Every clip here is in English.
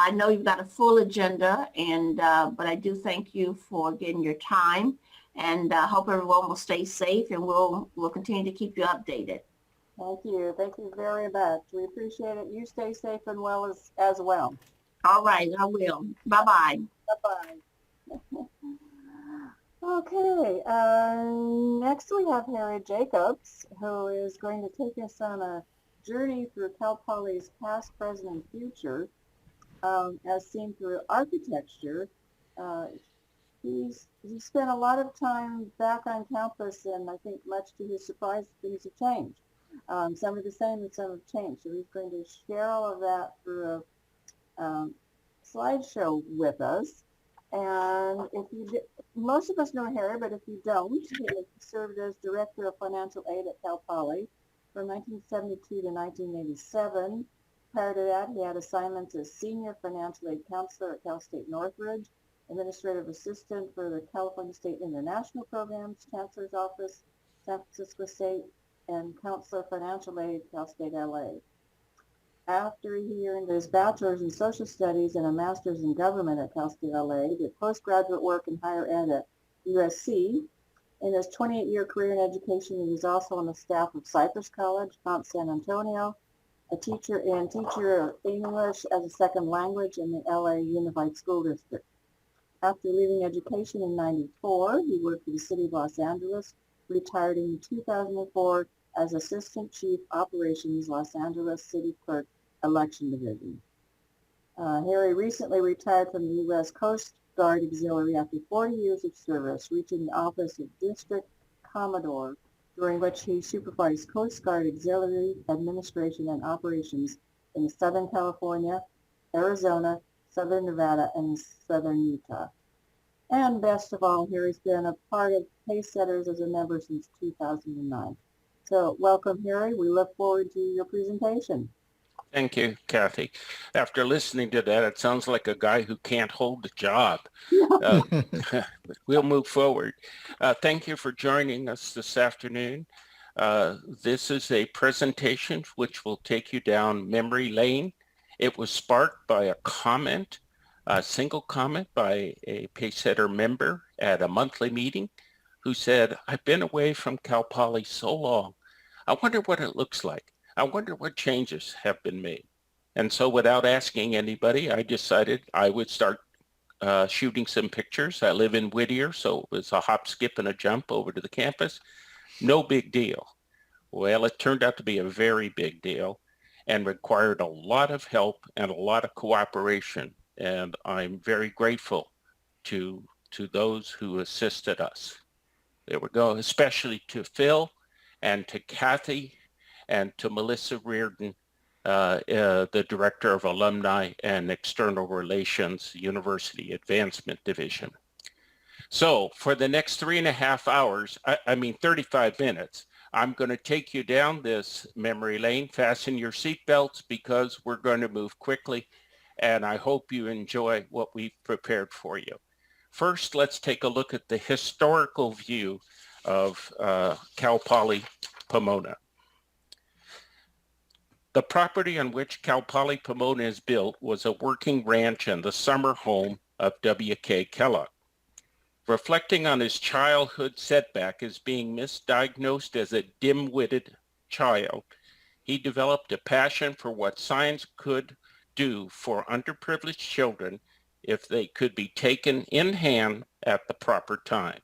I know you've got a full agenda, and but I do thank you for getting your time, and hope everyone will stay safe, and we'll continue to keep you updated. Thank you. Thank you very much. We appreciate it. You stay safe and well as well. All right, I will. Bye bye. Bye-bye. Okay, next we have Harry Jacobs, who is going to take us on a journey through Cal Poly's past, present, and future, as seen through architecture. Uh, he spent a lot of time back on campus, and I think much to his surprise, things have changed. Some are the same, and some have changed. So he's going to share all of that through a slideshow with us. And if you most of us know Harry, but if you don't, he served as director of financial aid at Cal Poly from 1972 to 1987. Prior to that, he had assignments as senior financial aid counselor at Cal State Northridge, administrative assistant for the California State International Programs, Chancellor's Office, San Francisco State, and counselor financial aid, Cal State LA. After he earned his bachelor's in social studies and a master's in government at Cal State LA, did postgraduate work in higher ed at USC. In his 28-year career in education, he was also on the staff of Cypress College, Mount San Antonio, a teacher English as a second language in the LA Unified School District. After leaving education in 94, he worked for the City of Los Angeles, retired in 2004 as Assistant Chief Operations, Los Angeles City Clerk, Election Division. Harry recently retired from the U.S. Coast Guard Auxiliary after 40 years of service, reaching the office of District Commodore, during which he supervised Coast Guard Auxiliary Administration and Operations in Southern California, Arizona, Southern Nevada, and Southern Utah. And best of all, Harry's been a part of Pacesetters as a member since 2009. So welcome, Harry. We look forward to your presentation. Thank you, Kathy. After listening to that, it sounds like a guy who can't hold a job. We'll move forward. Thank you for joining us this afternoon. This is a presentation which will take you down memory lane. It was sparked by a single comment by a Pacesetter member at a monthly meeting who said, "I've been away from Cal Poly so long. I wonder what it looks like. I wonder what changes have been made." And so without asking anybody, I decided I would start shooting some pictures. I live in Whittier, so it was a hop, skip, and a jump over to the campus. No big deal. Well, it turned out to be a very big deal and required a lot of help and a lot of cooperation. And I'm very grateful to those who assisted us. There we go, especially to Phil and to Kathy and to Melissa Reardon, the Director of Alumni and External Relations, University Advancement Division. So for the next 3.5 hours, 35 minutes, I'm going to take you down this memory lane. Fasten your seatbelts because we're going to move quickly, and I hope you enjoy what we've prepared for you. First, let's take a look at the historical view of Cal Poly Pomona. The property on which Cal Poly Pomona is built was a working ranch and the summer home of W.K. Kellogg. Reflecting on his childhood setback as being misdiagnosed as a dim-witted child, he developed a passion for what science could do for underprivileged children if they could be taken in hand at the proper time.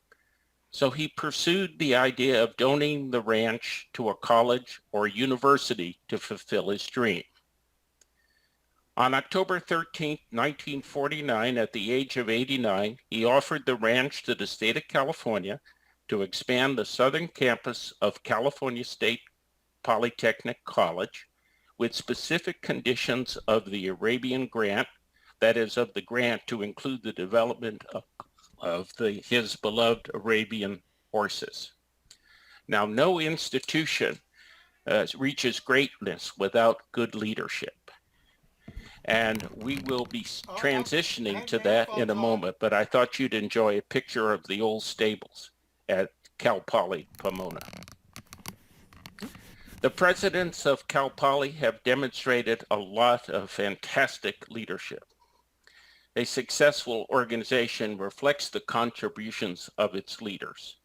So he pursued the idea of donating the ranch to a college or university to fulfill his dream. On October 13, 1949, at the age of 89, he offered the ranch to the state of California to expand the southern campus of California State Polytechnic College with specific conditions of the Arabian grant, that is, of the grant to include the development of his beloved Arabian horses. Now, no institution reaches greatness without good leadership. And we will be transitioning to that in a moment, but I thought you'd enjoy a picture of the old stables at Cal Poly Pomona. The presidents of Cal Poly have demonstrated a lot of fantastic leadership. A successful organization reflects the contributions of its leaders.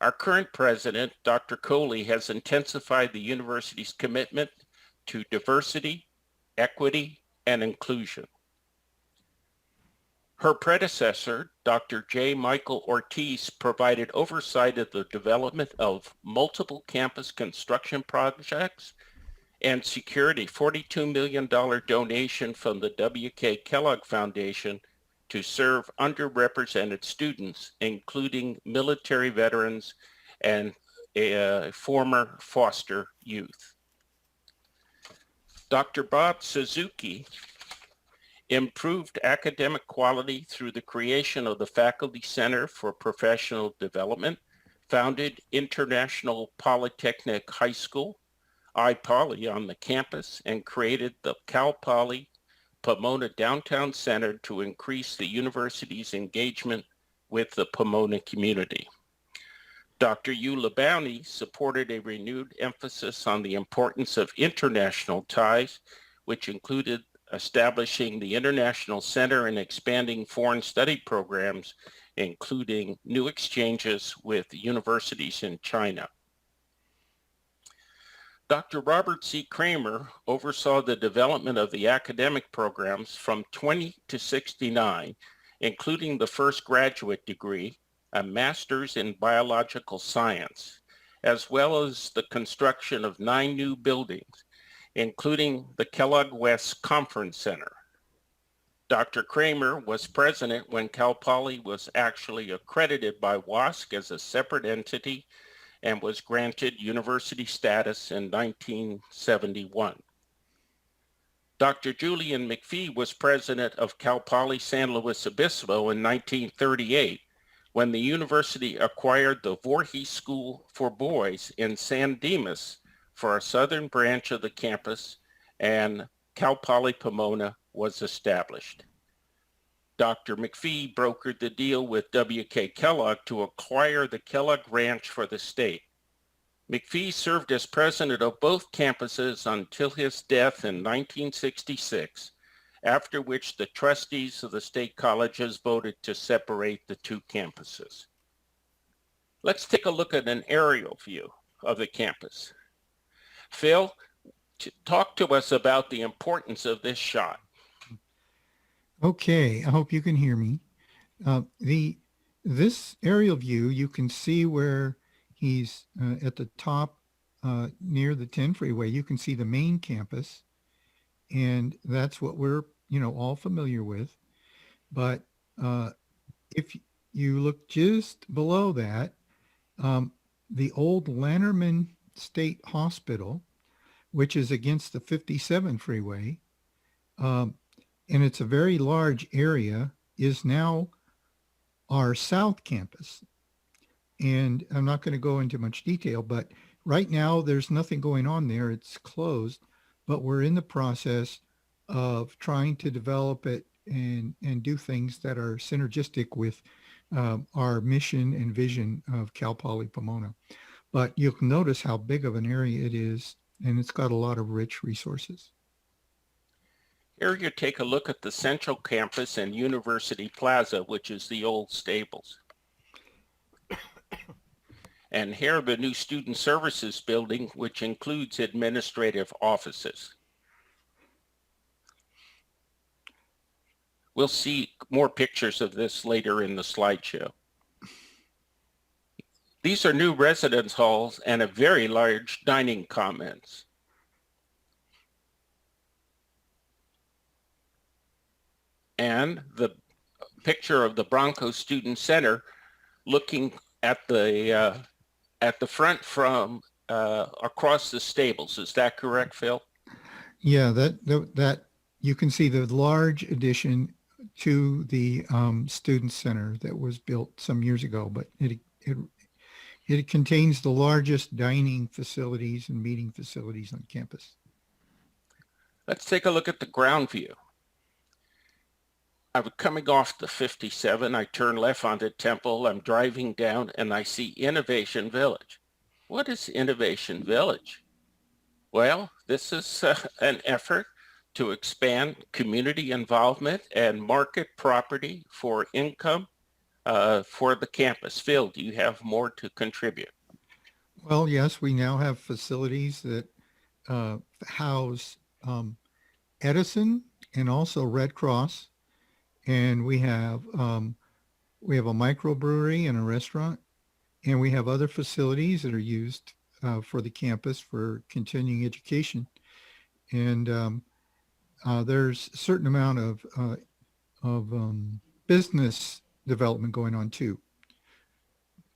Our current president, Dr. Coley, has intensified the university's commitment to diversity, equity, and inclusion. Her predecessor, Dr. J. Michael Ortiz, provided oversight of the development of multiple campus construction projects and secured a $42 million donation from the W.K. Kellogg Foundation to serve underrepresented students, including military veterans and former foster youth. Dr. Bob Suzuki improved academic quality through the creation of the Faculty Center for Professional Development, founded International Polytechnic High School, iPoly, on the campus, and created the Cal Poly Pomona Downtown Center to increase the university's engagement with the Pomona community. Dr. Yu Labounty supported a renewed emphasis on the importance of international ties, which included establishing the International Center and expanding foreign study programs, including new exchanges with universities in China. Dr. Robert C. Kramer oversaw the development of the academic programs from 20 to 69, including the first graduate degree, a master's in biological science, as well as the construction of 9 new buildings, including the Kellogg West Conference Center. Dr. Kramer was president when Cal Poly was actually accredited by WASC as a separate entity and was granted university status in 1971. Dr. Julian McPhee was president of Cal Poly San Luis Obispo in 1938 when the university acquired the Voorhees School for Boys in San Dimas for a southern branch of the campus, and Cal Poly Pomona was established. Dr. McPhee brokered the deal with W.K. Kellogg to acquire the Kellogg Ranch for the state. McPhee served as president of both campuses until his death in 1966, after which the trustees of the state colleges voted to separate the two campuses. Let's take a look at an aerial view of the campus. Phil, talk to us about the importance of this shot. Okay, I hope you can hear me. This aerial view, you can see where he's at the top near the 10 freeway. You can see the main campus, and that's what we're all familiar with. But if you look just below that, the old Lanterman State Hospital, which is against the 57 freeway, and it's a very large area, is now our South Campus. And I'm not going to go into much detail, but right now there's nothing going on there. It's closed, but we're in the process of trying to develop it and do things that are synergistic with our mission and vision of Cal Poly Pomona. But you'll notice how big of an area it is, and it's got a lot of rich resources. Here you take a look at the central campus and University Plaza, which is the old stables. And here the new Student Services building, which includes administrative offices. We'll see more pictures of this later in the slideshow. These are new residence halls and a very large dining commons. And the picture of the Bronco Student Center looking at the front from across the stables. Is that correct, Phil? Yeah, that you can see the large addition to the student center that was built some years ago, but it contains the largest dining facilities and meeting facilities on campus. Let's take a look at the ground view. I was coming off the 57. I turn left onto Temple. I'm driving down and I see Innovation Village. What is Innovation Village? Well, this is an effort to expand community involvement and market property for income for the campus. Phil, do you have more to contribute? Well, yes, we now have facilities that house Edison and also Red Cross, and we have a microbrewery and a restaurant, and we have other facilities that are used for the campus for continuing education. And there's a certain amount of business development going on too.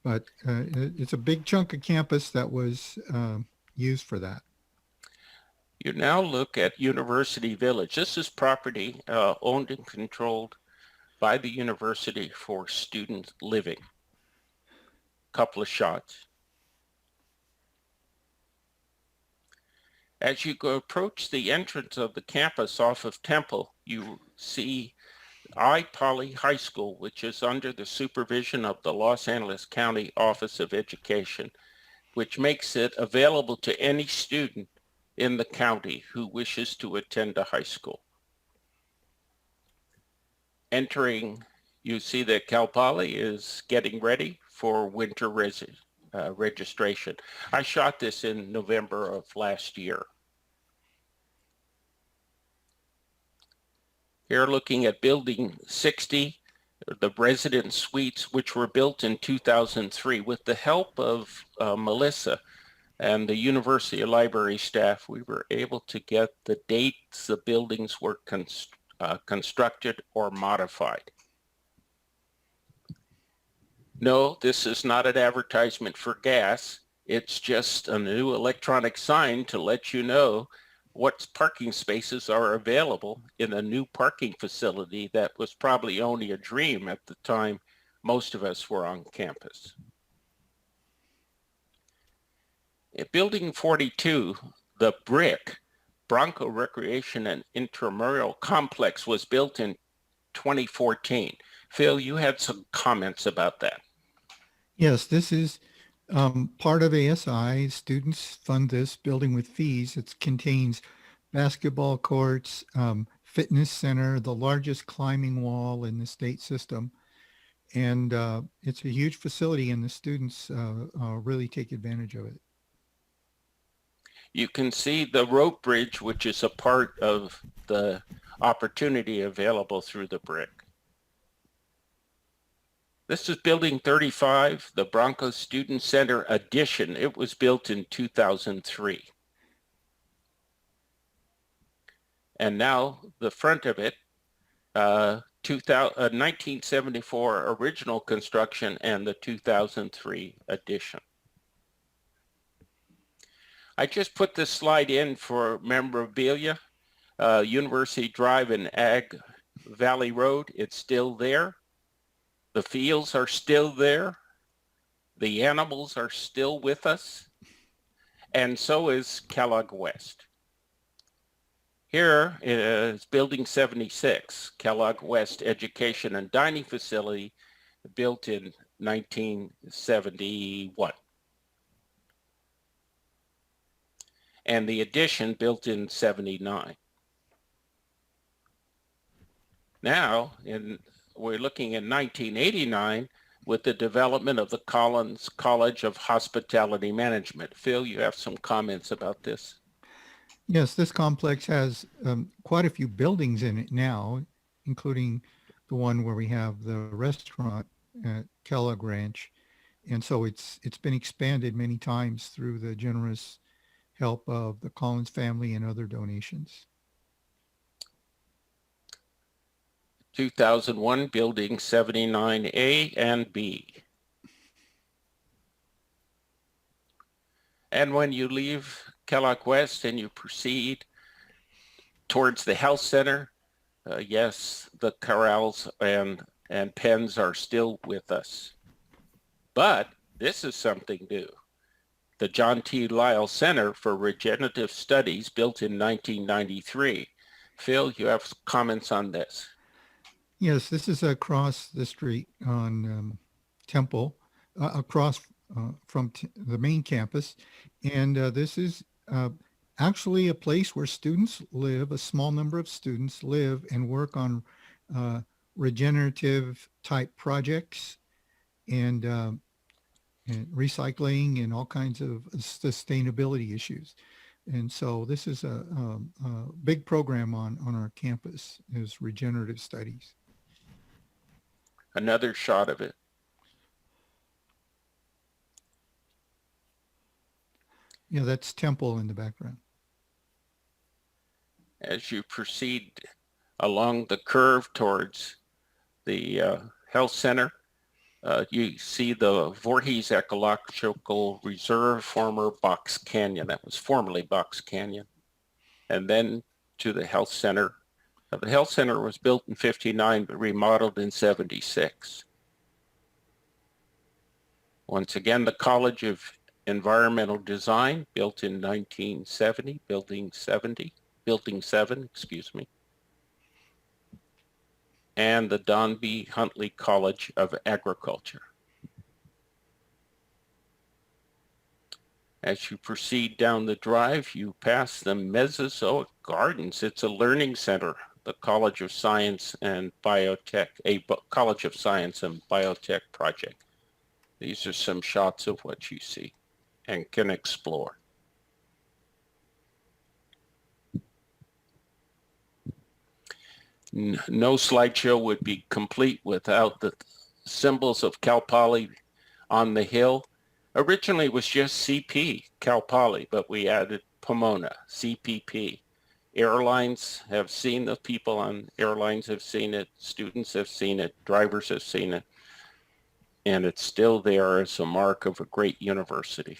But it's a big chunk of campus that was used for that. You now look at University Village. This is property owned and controlled by the university for student living. Couple of shots. As you go approach the entrance of the campus off of Temple, you see Poly High School, which is under the supervision of the Los Angeles County Office of Education, which makes it available to any student in the county who wishes to attend a high school. Entering, you see that Cal Poly is getting ready for winter registration. I shot this in November of last year. Here looking at Building 60, the resident suites, which were built in 2003 with the help of Melissa and the university library staff. We were able to get the dates the buildings were constructed or modified. No, this is not an advertisement for gas. It's just a new electronic sign to let you know what parking spaces are available in a new parking facility that was probably only a dream at the time most of us were on campus. At Building 42, the brick Bronco Recreation and Intramural Complex was built in 2014. Phil, you had some comments about that. Yes, this is part of ASI. Students fund this building with fees. It contains basketball courts, fitness center, the largest climbing wall in the state system. And it's a huge facility, and the students really take advantage of it. You can see the rope bridge, which is a part of the opportunity available through the brick. This is Building 35, the Broncos Student Center addition. It was built in 2003. And now the front of it, 1974 original construction and the 2003 addition. I just put this slide in for memorabilia. University Drive and Ag Valley Road, it's still there. The fields are still there. The animals are still with us. And so is Kellogg West. Here is Building 76, Kellogg West Education and Dining Facility, built in 1971. And the addition built in 79. Now, we're looking in 1989 with the development of the Collins College of Hospitality Management. Phil, you have some comments about this? Yes, this complex has quite a few buildings in it now, including the one where we have the restaurant at Kellogg Ranch. And so it's been expanded many times through the generous help of the Collins family and other donations. 2001, Building 79A and B. And when you leave Kellogg West and you proceed towards the health center, yes, the corrals and pens are still with us. But this is something new. The John T. Lyle Center for Regenerative Studies, built in 1993. Phil, you have comments on this? Yes, this is across the street on Temple, across from the main campus. And this is actually a place where students live, a small number of students live and work on uh, regenerative type projects and recycling and all kinds of sustainability issues. And so this is a big program on our campus is regenerative studies. Another shot of it. Yeah, that's Temple in the background. As you proceed along the curve towards the health center, you see the Voorhees Ecological Reserve, former Box Canyon. That was formerly Box Canyon. And then to the health center. The health center was built in 59, but remodeled in 76. Once again, the College of Environmental Design, built in 1970, building 7, excuse me. And the Don B. Huntley College of Agriculture. As you proceed down the drive, you pass the Mesozoic Gardens. It's a learning center, the College of Science and Biotech, College of Science and Biotech project. These are some shots of what you see and can explore. No slideshow would be complete without the symbols of Cal Poly on the hill. Originally it was just CP, Cal Poly, but we added Pomona, CPP. Airlines have seen, the people on airlines have seen it, students have seen it, drivers have seen it, and it's still there as a mark of a great university.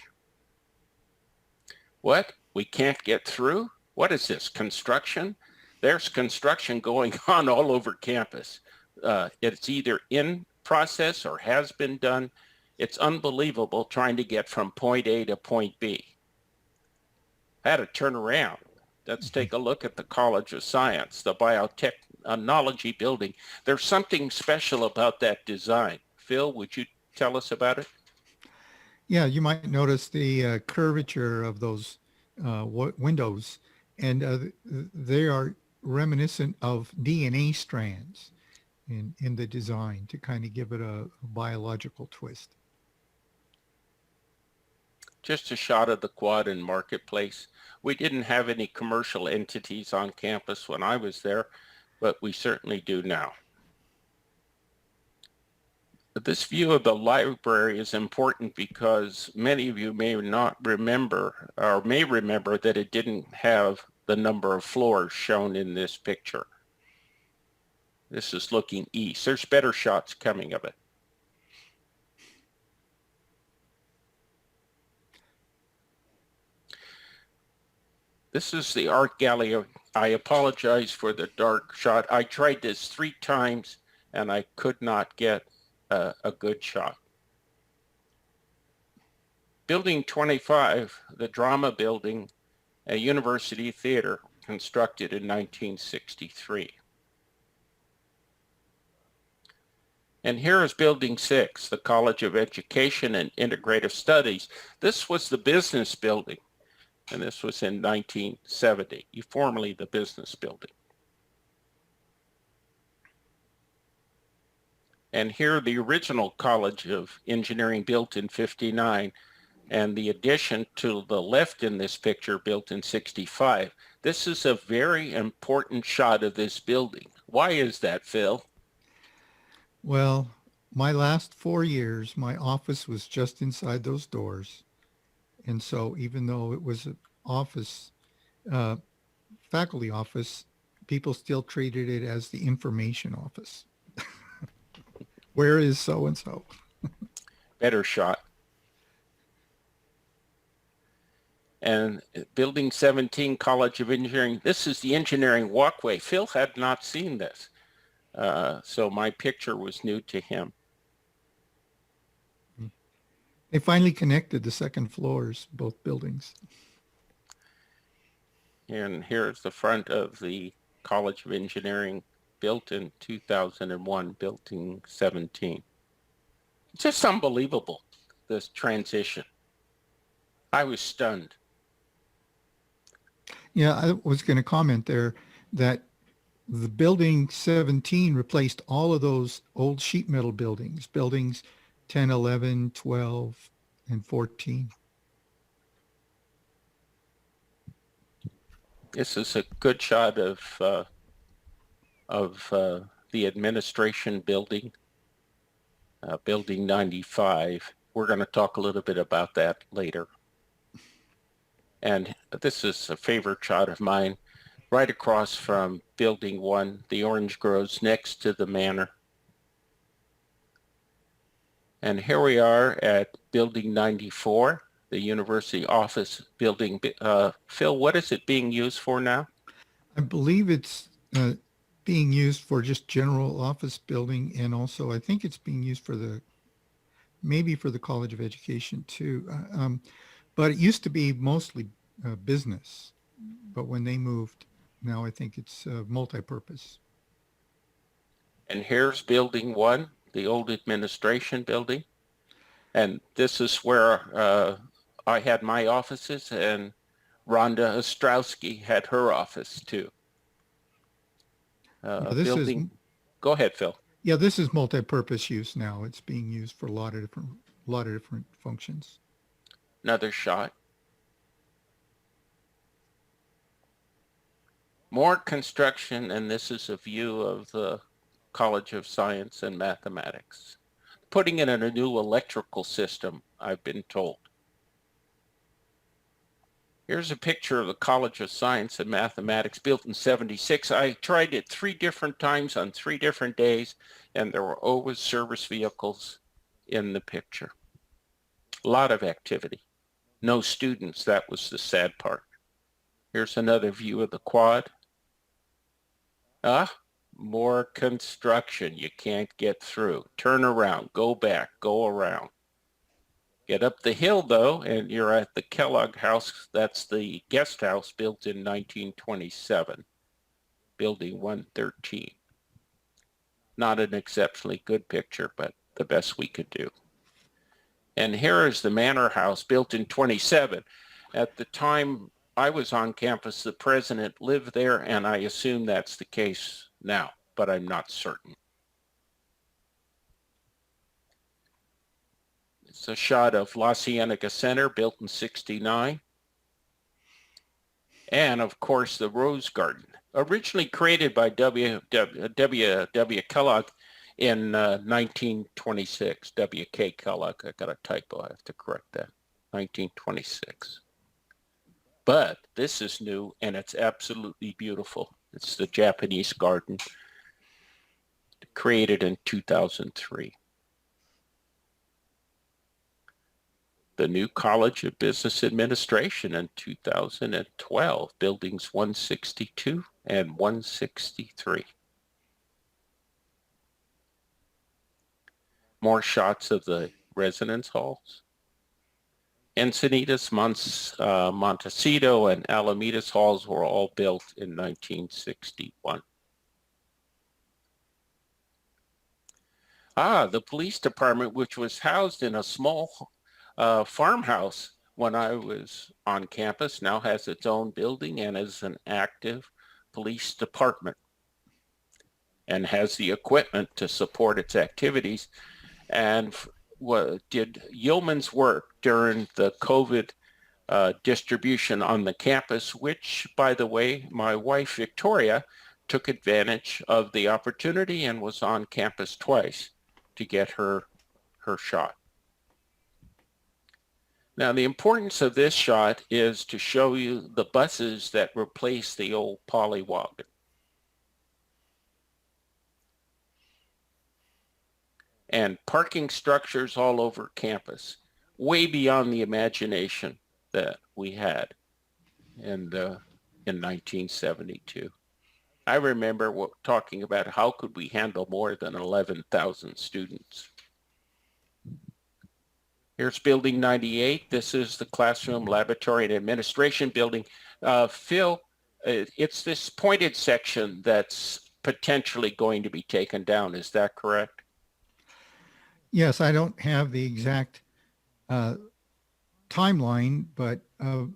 What? We can't get through? What is this, construction? There's construction going on all over campus. It's either in process or has been done. It's unbelievable trying to get from point A to point B. I had to turn around. Let's take a look at the College of Science, the biotechnology building. There's something special about that design. Phil, would you tell us about it? Yeah, you might notice the curvature of those windows, and they are reminiscent of DNA strands in the design to kind of give it a biological twist. Just a shot of the quad and marketplace. We didn't have any commercial entities on campus when I was there, but we certainly do now. This view of the library is important because many of you may not remember, or may remember, that it didn't have the number of floors shown in this picture. This is looking east. There's better shots coming of it. This is the art gallery. I apologize for the dark shot. I tried this 3 times and I could not get a good shot. Building 25, the drama building, a university theater constructed in 1963. And here is Building 6, the College of Education and Integrative Studies. This was the business building, and this was in 1970, formerly the business building. And here the original College of Engineering built in 59, and the addition to the left in this picture built in 65. This is a very important shot of this building. Why is that, Phil? Well, my last 4 years, my office was just inside those doors. And so even though it was an office, faculty office, people still treated it as the information office. Where is so-and-so? Better shot. And Building 17, College of Engineering. This is the engineering walkway. Phil had not seen this. So my picture was new to him. They finally connected the second floors, both buildings. And here's the front of the College of Engineering, built in 2001, Building 17. It's just unbelievable, this transition. I was stunned. Yeah, I was going to comment there that the building 17 replaced all of those old sheet metal buildings 10, 11, 12, and 14. This is a good shot of the administration building, building 95. We're going to talk a little bit about that later. And this is a favorite shot of mine, right across from building 1, the orange groves next to the manor. And here we are at building 94, the university office building. Phil, what is it being used for now? I believe it's being used for just general office building, and also I think it's being used for maybe for the College of Education too. But it used to be mostly business, but when they moved, now I think it's multi-purpose. And here's building 1, the old administration building. And this is where I had my offices, and Rhonda Ostrowski had her office too. Building. Go ahead, Phil. Yeah, this is multi-purpose use now. It's being used for a lot of different functions. Another shot. More construction, and this is a view of the College of Science and Mathematics. Putting in a new electrical system, I've been told. Here's a picture of the College of Science and Mathematics, built in 76. I tried it 3 different times on 3 different days, and there were always service vehicles in the picture. A lot of activity. No students, that was the sad part. Here's another view of the quad. More construction. You can't get through. Turn around, go back, go around. Get up the hill, though, and you're at the Kellogg House. That's the guest house built in 1927, building 113. Not an exceptionally good picture, but the best we could do. And here is the Manor House, built in 27. At the time I was on campus, the president lived there, and I assume that's the case now, but I'm not certain. It's a shot of La Cienega Center, built in 69. And of course, the Rose Garden, originally created by W. Kellogg in 1926. W.K. Kellogg, I got a typo, I have to correct that, 1926. But this is new, and it's absolutely beautiful. It's the Japanese garden, created in 2003. The new College of Business Administration in 2012, buildings 162 and 163. More shots of the residence halls. Encinitas, Montecito, and Alamedas halls were all built in 1961. The police department, which was housed in a small farmhouse when I was on campus, now has its own building and is an active police department and has the equipment to support its activities, and did yeoman's work during the COVID distribution on the campus, which, by the way, my wife Victoria took advantage of the opportunity and was on campus twice to get her shot. Now, the importance of this shot is to show you the buses that replace the old Poly wagon. And parking structures all over campus, way beyond the imagination that we had in 1972. I remember talking about how could we handle more than 11,000 students. Here's building 98. This is the classroom, laboratory, and administration building. Phil, it's this pointed section that's potentially going to be taken down. Is that correct? Yes, I don't have the exact timeline, but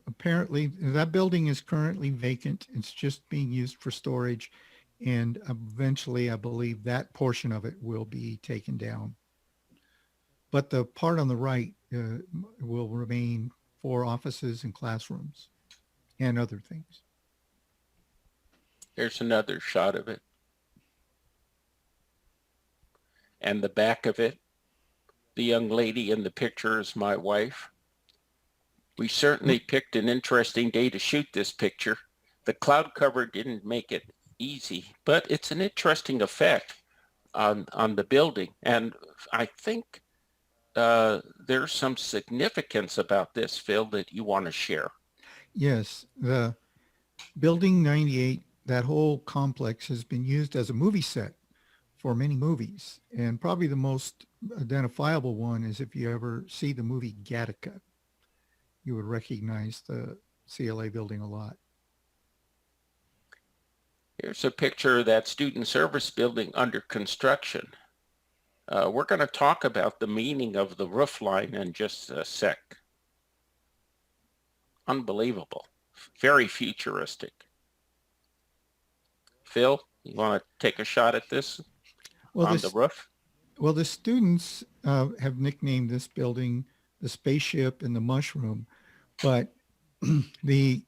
apparently that building is currently vacant. It's just being used for storage. And eventually, I believe that portion of it will be taken down. But the part on the right will remain for offices and classrooms and other things. Here's another shot of it. And the back of it. The young lady in the picture is my wife. We certainly picked an interesting day to shoot this picture. The cloud cover didn't make it easy, but it's an interesting effect on the building. And I think there's some significance about this, Phil, that you want to share. Yes, the Building 98, that whole complex has been used as a movie set for many movies. And probably the most identifiable one is if you ever see the movie Gattaca, you would recognize the CLA building a lot. Here's a picture of that student service building under construction. We're going to talk about the meaning of the roof line in just a sec. Unbelievable. Very futuristic. Phil, you want to take a shot at this on the roof? Well, the students have nicknamed this building the spaceship and the mushroom, but the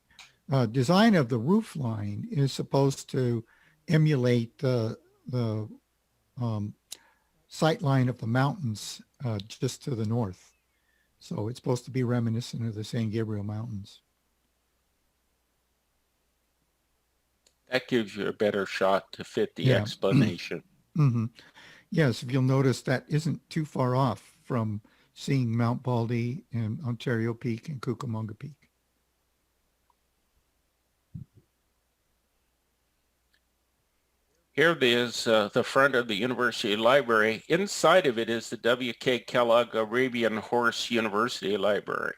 design of the roof line is supposed to emulate the sight line of the mountains just to the north. So it's supposed to be reminiscent of the San Gabriel Mountains. That gives you a better shot to fit the explanation. Mm-hmm. Yes, if you'll notice, that isn't too far off from seeing Mount Baldy and Ontario Peak and Cucamonga Peak. Here is the front of the University Library. Inside of it is the W.K. Kellogg Arabian Horse University Library.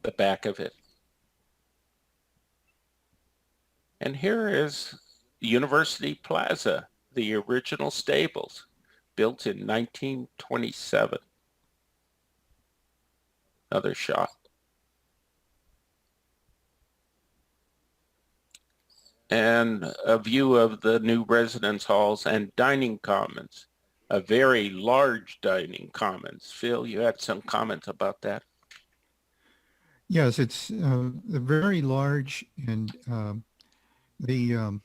The back of it. And here is University Plaza, the original stables, built in 1927. Another shot. And a view of the new residence halls and dining commons, a very large dining commons. Phil, you had some comments about that? Yes, it's very large, and the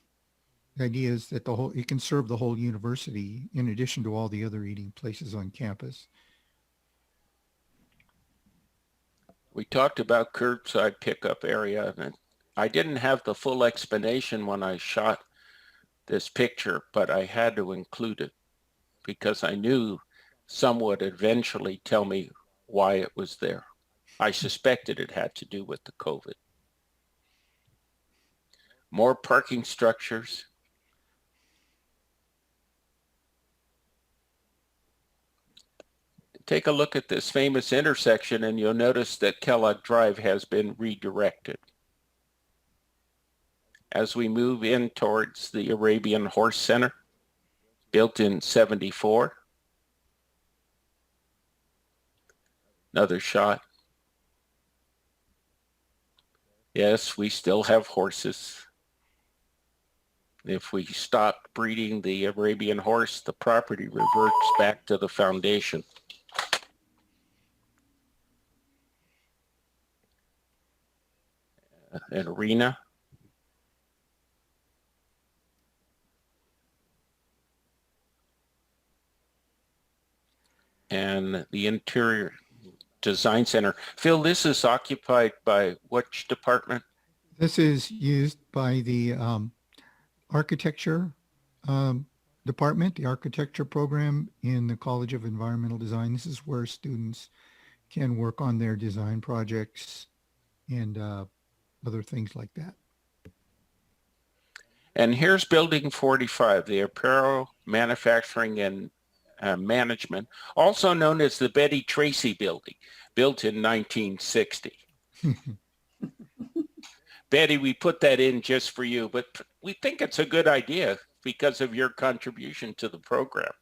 idea is that it can serve the whole university in addition to all the other eating places on campus. We talked about curbside pickup area, and I didn't have the full explanation when I shot this picture, but I had to include it because I knew some would eventually tell me why it was there. I suspected it had to do with the COVID. More parking structures. Take a look at this famous intersection and you'll notice that Kellogg Drive has been redirected. As we move in towards the Arabian Horse Center, built in 74. Another shot. Yes, we still have horses. If we stop breeding the Arabian horse, the property reverts back to the foundation. An arena. And the interior design center. Phil, this is occupied by which department? This is used by the architecture department, the architecture program in the College of Environmental Design. This is where students can work on their design projects and other things like that. And here's Building 45, the Apparel Manufacturing and Management, also known as the Betty Tracy Building, built in 1960. Betty, we put that in just for you, but we think it's a good idea because of your contribution to the program.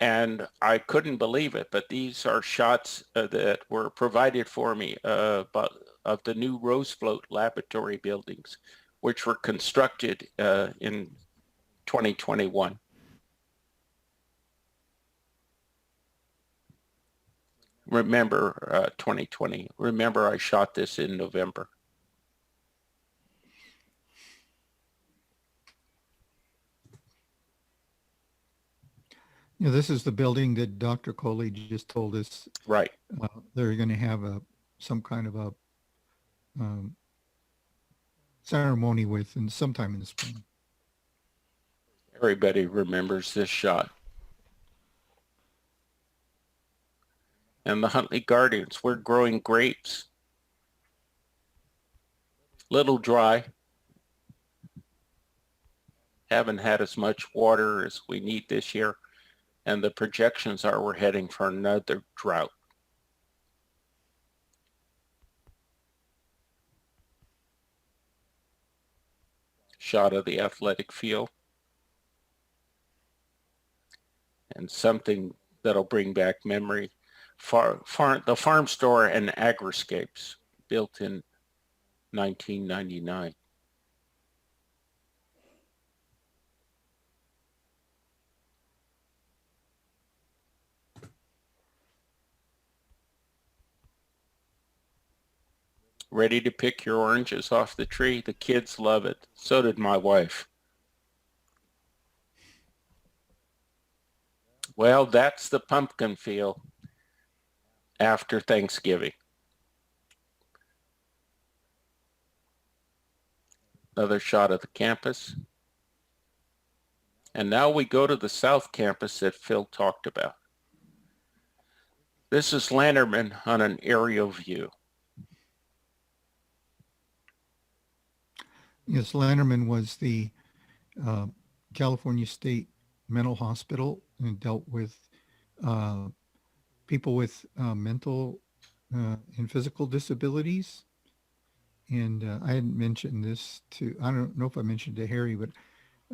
And I couldn't believe it, but these are shots that were provided for me of the new Rosefloat laboratory buildings, which were constructed in 2021. Remember 2020. Remember I shot this in November. This is the building that Dr. Coley just told us Right. they're going to have some kind of a ceremony with, and sometime in the spring. Everybody remembers this shot. And the Huntley Guardians, we're growing grapes. Little dry. Haven't had as much water as we need this year. And the projections are we're heading for another drought. Shot of the athletic field. And something that'll bring back memory. The farm store and agriscapes, built in 1999. Ready to pick your oranges off the tree? The kids love it. So did my wife. Well, that's the pumpkin feel after Thanksgiving. Another shot of the campus. And now we go to the South Campus that Phil talked about. This is Lanterman on an aerial view. Yes, Lanterman was the California State Mental Hospital and dealt with people with mental and physical disabilities. And I hadn't mentioned this I don't know if I mentioned to Harry, but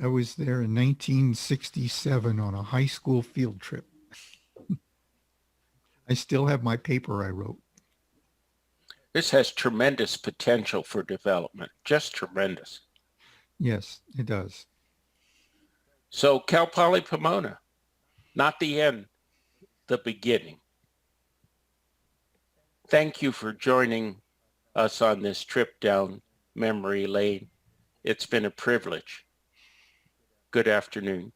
I was there in 1967 on a high school field trip. I still have my paper I wrote. This has tremendous potential for development, just tremendous. Yes, it does. So Cal Poly Pomona, not the end, the beginning. Thank you for joining us on this trip down memory lane. It's been a privilege. Good afternoon.